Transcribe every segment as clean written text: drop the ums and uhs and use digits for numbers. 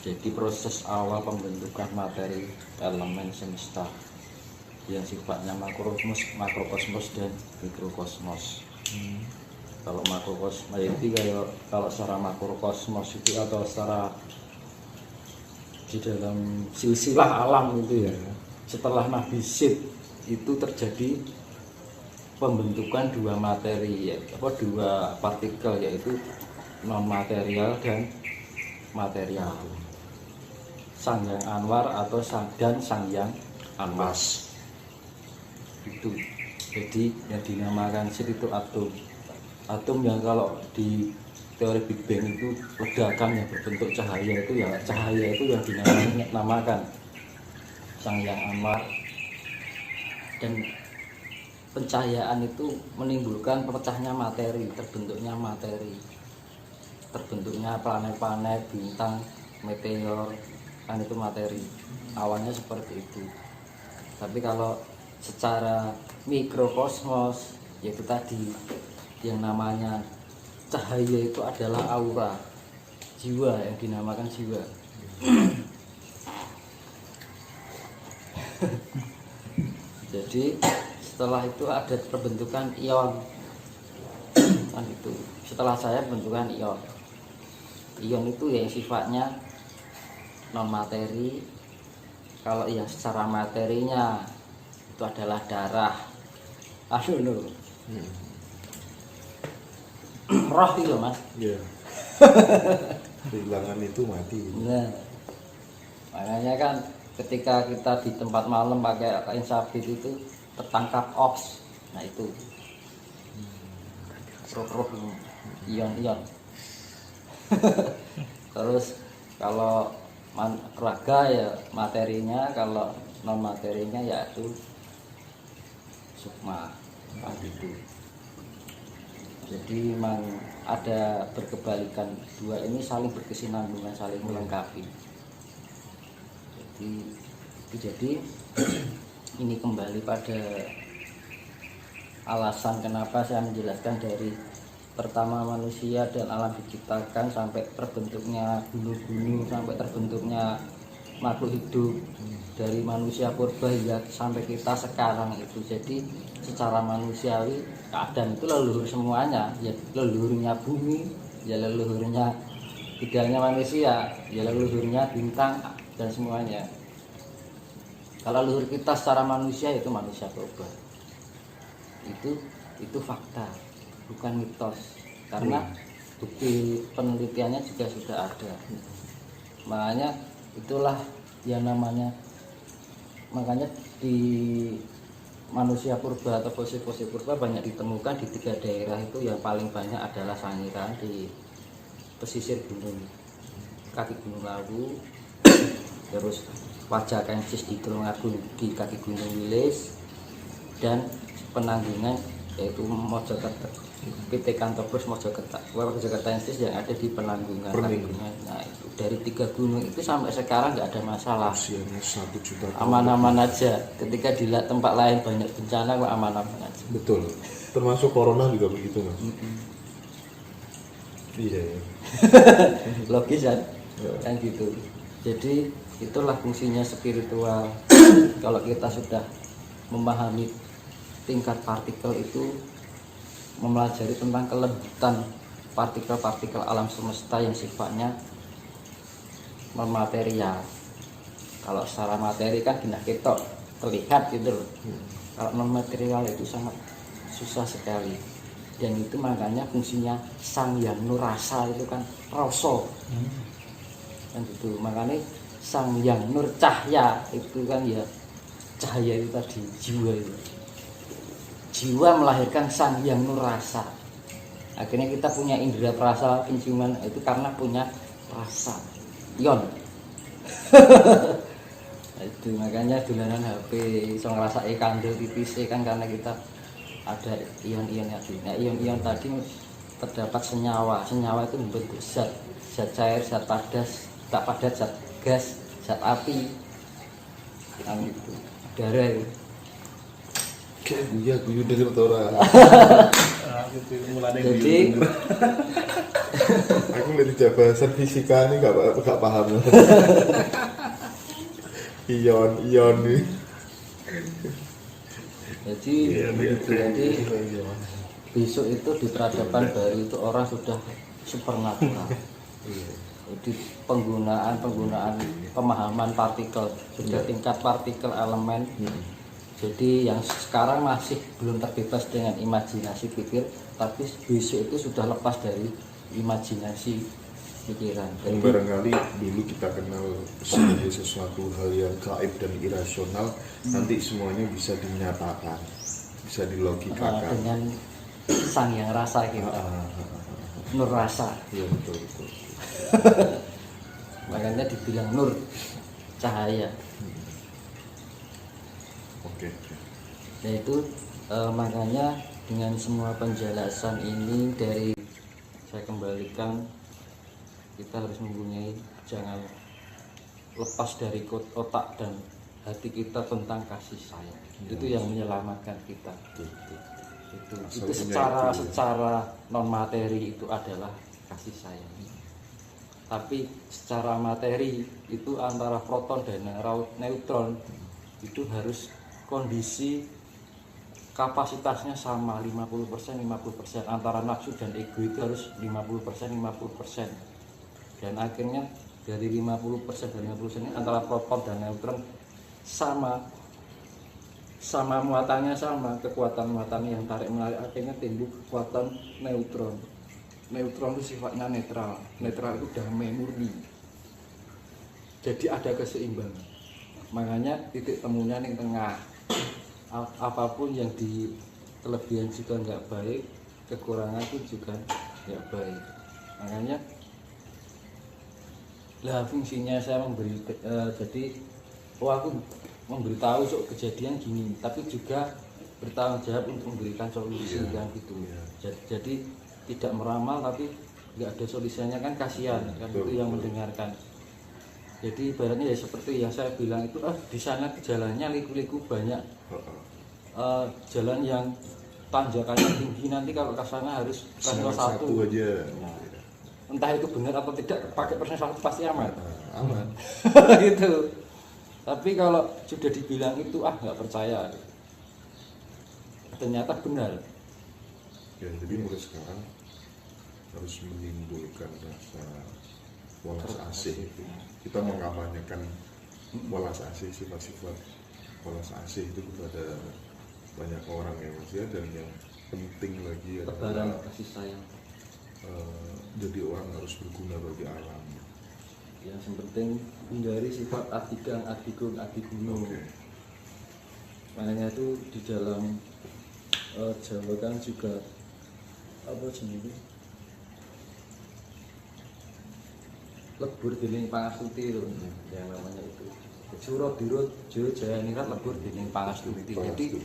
Jadi proses awal pembentukan materi elemen semesta yang sifatnya makrokosmos dan mikrokosmos. Kalau makrokosmos itu kalau secara makrokosmos itu atau secara di dalam silsilah alam itu ya, setelah Nabi Sid itu terjadi pembentukan dua materi dua partikel, yaitu non material dan material, Sangyang Anwar atau Sangyang Anwas itu. Jadi yang dinamakan Sid itu atom yang kalau di teori Big Bang itu ledakan yang berbentuk cahaya itu yang dinamakan Sangyang Anwar. Dan pencahayaan itu menimbulkan pecahnya materi, terbentuknya planet-planet, bintang, meteor, kan itu materi. Awalnya seperti itu. Tapi kalau secara mikrokosmos, yaitu tadi yang namanya cahaya itu adalah aura, jiwa, yang dinamakan jiwa. Jadi setelah itu ada perbentukan ion kan itu. Setelah saya bentukan ion itu yang sifatnya non materi. Kalau yang secara materinya itu adalah darah, roh itu mas. Iya. Kehilangan itu mati. Nah, makanya kan ketika kita di tempat malam pakai kain sabit itu tertangkap oks, nah itu roh ion. Terus kalau raga ya materinya, kalau non materinya yaitu sukma, kan gitu. Jadi memang ada berkebalikan, dua ini saling berkesinambungan, saling melengkapi. Jadi ini kembali pada alasan kenapa saya menjelaskan dari pertama manusia dan alam diciptakan sampai terbentuknya gunung-gunung, sampai terbentuknya makhluk hidup, dari manusia purba hingga sampai kita sekarang itu. Jadi secara manusiawi keadaan itu leluhur semuanya, ya leluhurnya bumi, ya leluhurnya tidak hanya manusia, ya leluhurnya bintang dan semuanya. Kalau leluhur kita secara manusia itu manusia purba. Itu fakta, bukan mitos. Karena bukti penelitiannya juga sudah ada. Makanya itulah yang makanya di manusia purba atau fosil-fosil purba banyak ditemukan di 3 daerah itu. Yang paling banyak adalah Sangiran di pesisir kaki Gunung Lawu, terus Wajah Kencis di Tulungagung di kaki Gunung Wilis, dan Penanggungan yaitu Mojokerto, PT Kantobus Mojokerto Kencis yang ada di Penanggungan. Nah itu dari 3 gunung itu sampai sekarang nggak ada masalah, 1 juta aman-aman aja. Ketika di tempat lain banyak bencana kok aman-aman aja. Betul, termasuk corona juga begitu mas. Iya. Logis kan gitu. Jadi itulah fungsinya spiritual. Kalau kita sudah memahami tingkat partikel itu, mempelajari tentang kelembutan partikel-partikel alam semesta yang sifatnya non material. Kalau secara materi kan bina ketok terlihat gitu loh. Kalau non material itu sangat susah sekali. Dan itu makanya fungsinya Sangyang Nur Rasa itu kan rasa. Kan gitu. Makanya Sangyang Nur Cahya itu kan ya cahaya itu tadi, jiwa itu. Jiwa melahirkan Sangyang Nur Rasa. Akhirnya kita punya indera perasa penciuman itu karena punya rasa. Ion. Itu makanya dolanan HP iso ngrasake kandel tipis kan karena kita ada ion-ion tadi. Nah, ion-ion tadi terdapat senyawa. Senyawa itu membentuk zat cair, zat padas, tak padat, zat gas, zat api. Kan itu. Darah itu. Kayak guyu denger tora. Jadi Aku aku lihat di bahasan fisika ini gak paham. Ion nih. Jadi besok itu di peradaban baru itu orang sudah supernatural. Jadi penggunaan pemahaman partikel sudah tingkat partikel elemen. Jadi yang sekarang masih belum terbebas dengan imajinasi pikir, tapi besok itu sudah lepas dari imajinasi pikiran. Dan barangkali dulu kita kenal sebagai sesuatu hal yang gaib dan irasional, nanti semuanya bisa dinyatakan, bisa dilogikakan dengan sang yang rasa kita, nur rasa. Iya betul. Makanya dibilang nur, cahaya. Oke. Yaitu makanya dengan semua penjelasan ini dari saya kembalikan, kita harus mempunyai, jangan lepas dari otak dan hati kita tentang kasih sayang. Itu yang menyelamatkan kita. Itu secara non materi itu adalah kasih sayang. Tapi secara materi itu antara proton dan neutron itu harus kondisi kapasitasnya sama 50% antara nafsu dan ego itu harus 50% dan akhirnya dari 50% dan 50% ini antara proton dan neutron sama muatannya sama, kekuatan muatannya yang tarik menarik, akhirnya timbul kekuatan neutron. Neutron itu sifatnya netral itu damai murni, jadi ada keseimbangan. Makanya titik temunya di tengah. Apapun yang di kelebihan juga nggak baik, kekurangan pun juga nggak baik. Makanya lah fungsinya saya memberi jadi aku memberitahu soal kejadian gini, tapi juga bertanggung jawab untuk memberikan solusi kan gitu. Jadi tidak meramal tapi nggak ada solusinya kan kasihan kan, itu yang mendengarkan. Jadi ibaratnya ya seperti yang saya bilang itu, di sana jalannya liku-liku banyak, jalan yang tanjakannya tinggi, nanti kalau ke sana harus persentase satu aja. Nah, entah itu benar atau tidak, pakai persentase satu pasti aman. Aman. Gitu. Tapi kalau sudah dibilang itu nggak percaya, ternyata benar. Ya jadi mulai sekarang harus menimbulkan rasa welas asih itu. Kita mengamanyakan welas asih, sifat-sifat welas asih itu kepada banyak orang yang masih ada. Dan yang penting lagi adalah kasih sayang. Jadi orang harus berguna bagi alam. Yang penting hindari sifat adigang, adigung, adiguno. Makanya itu di dalam Jawa kan juga apa jenis lebur dening pangastuti loh, yang namanya itu Suro dirut jo jayanirat lebur dening pangastuti. Jadi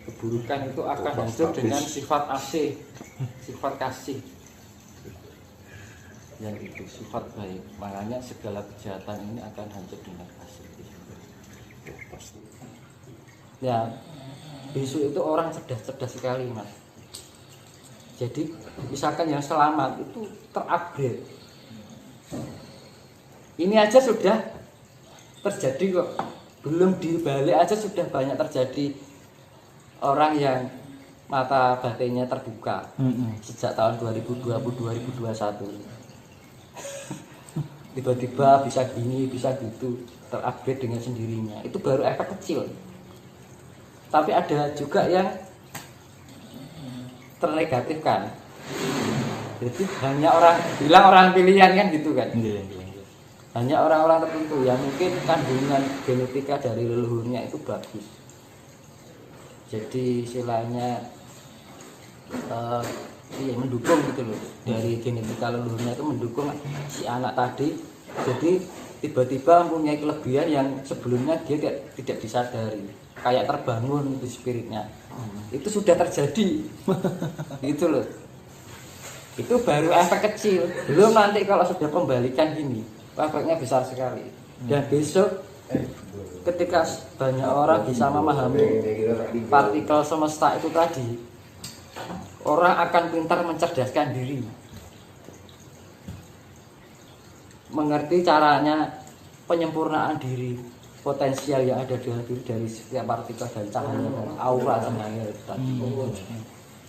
keburukan itu akan hancur dengan sifat asih, sifat kasih, yang itu sifat baik. Makanya segala kejahatan ini akan hancur dengan kasih. Ya besok itu orang cerdas sekali mas. Jadi misalkan yang selamat itu terupgrade. Ini aja sudah terjadi kok, belum dibalik aja sudah banyak terjadi orang yang mata batinnya terbuka sejak tahun 2020-2021. Tiba-tiba bisa gini, bisa gitu, terupgrade dengan sendirinya. Itu baru efek kecil. Tapi ada juga yang ternegatifkan. Jadi hanya orang pilihan kan gitu kan. Hanya orang-orang tertentu yang mungkin kandungan genetika dari leluhurnya itu bagus. Jadi istilahnya mendukung gitu loh, dari genetika leluhurnya itu mendukung si anak tadi. Jadi tiba-tiba mempunyai kelebihan yang sebelumnya dia tidak disadari, kayak terbangun itu spiritnya. Itu sudah terjadi. Gitu loh. Itu baru efek kecil. Belum nanti kalau sudah pembalikan gini, efeknya besar sekali. Dan besok ketika banyak orang bisa memahami partikel semesta itu tadi, orang akan pintar mencerdaskan diri. mengerti caranya penyempurnaan diri potensial yang ada di dalam diri dari setiap partikel dan cahaya dan aura semuanya itu tadi.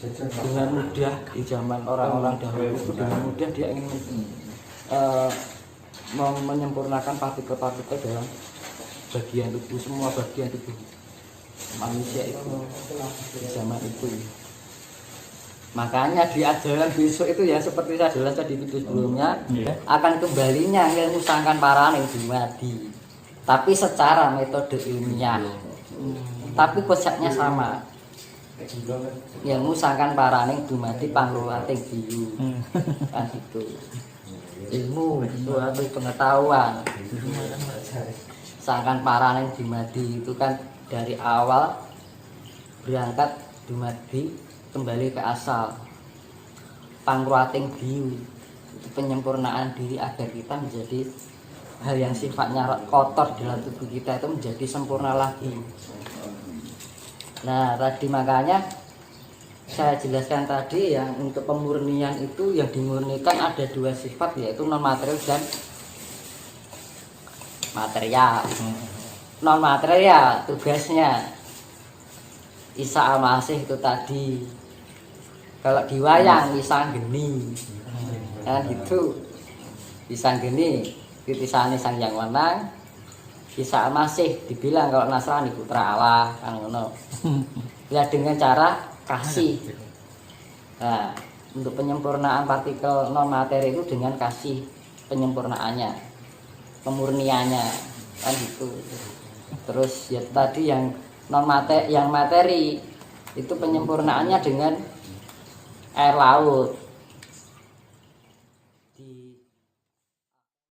Dengan mudah di zaman orang-orang dahulu itu dengan mudah dia ingin menyempurnakan partikel-partikel dalam bagian tubuh, semua bagian tubuh manusia itu di zaman itu. Makanya di ajaran besok itu ya seperti saya jelaskan di video sebelumnya, akan kembalinya ilmu sangkan paraning dumadi, tapi secara metode ilmiah, tapi konsepnya sama. Ilmu sangkan paraning dumadi panglurating biyu, kan itu ilmu suatu pengetahuan. Sangkan paraning dumadi itu kan dari awal berangkat dumadi kembali ke asal. Pangruating biu itu penyempurnaan diri agar kita menjadi hal yang sifatnya kotor dalam tubuh kita itu menjadi sempurna lagi. Nah tadi makanya saya jelaskan tadi yang untuk pemurnian itu yang dimurnikan ada dua sifat, yaitu non material dan material. Non material tugasnya Isa Al-Masih itu tadi, kalau di wayang Isa Geni, kan gitu. Isa Geni titisane Sang Yang Wenang, Isa Al-Masih dibilang kalau Nasrani putra Allah, kan ngono. Ya dengan cara kasih. Nah, untuk penyempurnaan partikel non materi itu dengan kasih penyempurnaannya, pemurniannya, kan gitu. Terus ya tadi yang non materi, yang materi itu penyempurnaannya dengan air laut.